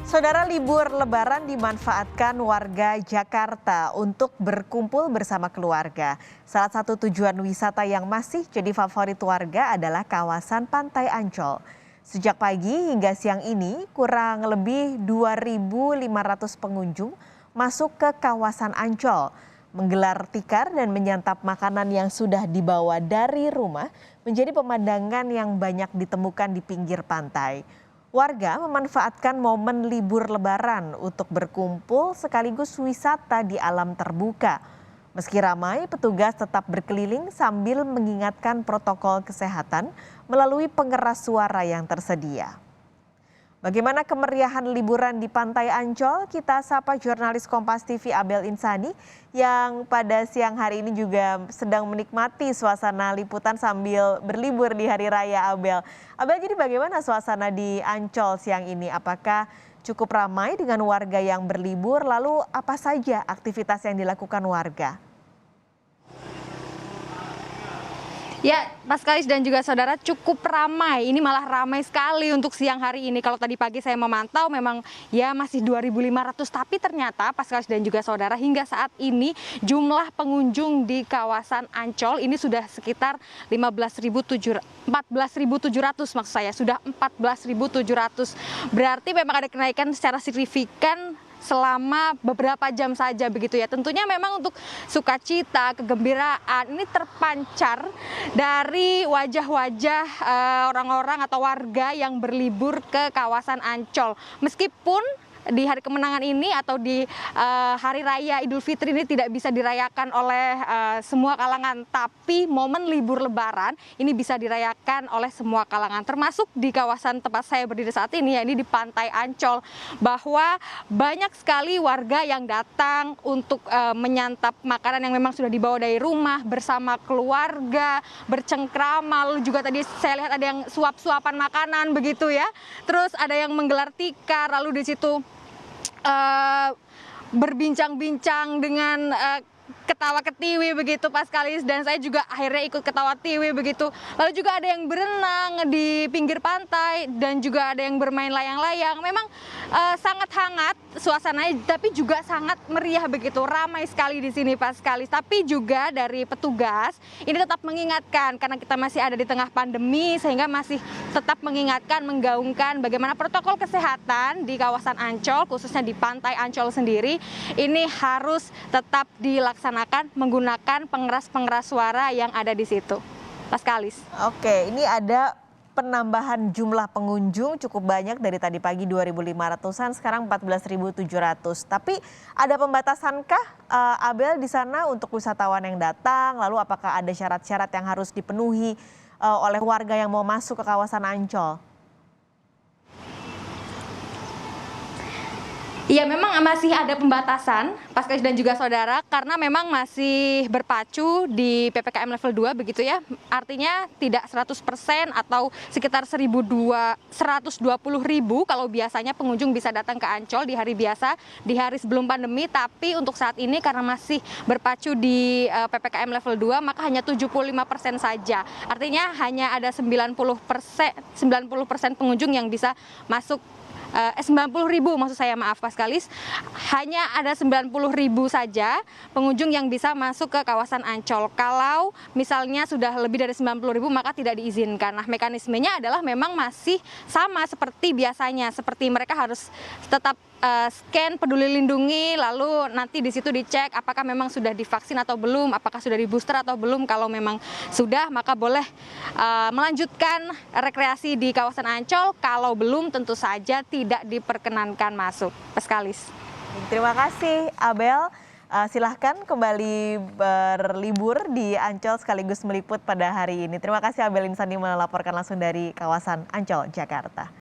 Saudara, libur Lebaran dimanfaatkan warga Jakarta untuk berkumpul bersama keluarga. Salah satu tujuan wisata yang masih jadi favorit warga adalah kawasan Pantai Ancol. Sejak pagi hingga siang ini, kurang lebih 2.500 pengunjung masuk ke kawasan Ancol. Menggelar tikar dan menyantap makanan yang sudah dibawa dari rumah menjadi pemandangan yang banyak ditemukan di pinggir pantai. Warga memanfaatkan momen libur Lebaran untuk berkumpul sekaligus wisata di alam terbuka. Meski ramai, petugas tetap berkeliling sambil mengingatkan protokol kesehatan melalui pengeras suara yang tersedia. Bagaimana kemeriahan liburan di Pantai Ancol? Kita sapa jurnalis Kompas TV Abel Insani yang pada siang hari ini juga sedang menikmati suasana liputan sambil berlibur di Hari Raya. Abel, jadi bagaimana suasana di Ancol siang ini? Apakah cukup ramai dengan warga yang berlibur? Lalu apa saja aktivitas yang dilakukan warga? Ya, Mas Kalis dan juga saudara, cukup ramai. Ini malah ramai sekali untuk siang hari ini. Kalau tadi pagi saya memantau memang ya masih 2.500, tapi ternyata Mas Kalis dan juga saudara hingga saat ini jumlah pengunjung di kawasan Ancol ini sudah sekitar 14.700 maksud saya, sudah 14.700. Berarti memang ada kenaikan secara signifikan selama beberapa jam saja begitu ya. Tentunya memang untuk sukacita, kegembiraan ini terpancar dari wajah-wajah orang-orang atau warga yang berlibur ke kawasan Ancol. Meskipun di hari kemenangan ini atau di Hari Raya Idul Fitri ini tidak bisa dirayakan oleh semua kalangan, tapi momen libur Lebaran ini bisa dirayakan oleh semua kalangan, termasuk di kawasan tempat saya berdiri saat ini, yakni di Pantai Ancol, bahwa banyak sekali warga yang datang untuk menyantap makanan yang memang sudah dibawa dari rumah bersama keluarga, bercengkrama, lalu juga tadi saya lihat ada yang suap-suapan makanan begitu ya, terus ada yang menggelar tikar, lalu di situ berbincang-bincang dengan ketawa ketiwi begitu Pas Kalis, dan saya juga akhirnya ikut ketawa tiwi begitu. Lalu juga ada yang berenang di pinggir pantai dan juga ada yang bermain layang-layang. Memang sangat hangat suasananya, tapi juga sangat meriah begitu, ramai sekali di sini Pas Kalis. Tapi juga dari petugas ini tetap mengingatkan karena kita masih ada di tengah pandemi, sehingga masih tetap mengingatkan, menggaungkan bagaimana protokol kesehatan di kawasan Ancol, khususnya di Pantai Ancol sendiri ini harus tetap dilaksanakan menggunakan pengeras-pengeras suara yang ada di situ. Pas Kalis. Oke, ini ada penambahan jumlah pengunjung cukup banyak dari tadi pagi 2.500-an, sekarang 14.700. Tapi ada pembatasankah Abel di sana untuk wisatawan yang datang? Lalu apakah ada syarat-syarat yang harus dipenuhi oleh warga yang mau masuk ke kawasan Ancol? Iya, memang masih ada pembatasan Pas Kalis dan juga saudara, karena memang masih berpacu di PPKM level 2 begitu ya. Artinya tidak 100% atau sekitar 120.000 kalau biasanya pengunjung bisa datang ke Ancol di hari biasa, di hari sebelum pandemi. Tapi untuk saat ini karena masih berpacu di PPKM level 2, maka hanya 75% saja. Artinya hanya ada 90% pengunjung yang bisa masuk. 90.000 maksud saya, maaf Pas Kalis, hanya ada 90.000 saja pengunjung yang bisa masuk ke kawasan Ancol. Kalau misalnya sudah lebih dari 90.000 maka tidak diizinkan. Nah, mekanismenya adalah memang masih sama seperti biasanya, seperti mereka harus tetap scan Peduli Lindungi, lalu nanti di situ dicek apakah memang sudah divaksin atau belum, apakah sudah di booster atau belum. Kalau memang sudah, maka boleh melanjutkan rekreasi di kawasan Ancol. Kalau belum, tentu saja tidak diperkenankan masuk. Pas Kalis. Terima kasih Abel. Silahkan kembali berlibur di Ancol sekaligus meliput pada hari ini. Terima kasih Abel Insani melaporkan langsung dari kawasan Ancol, Jakarta.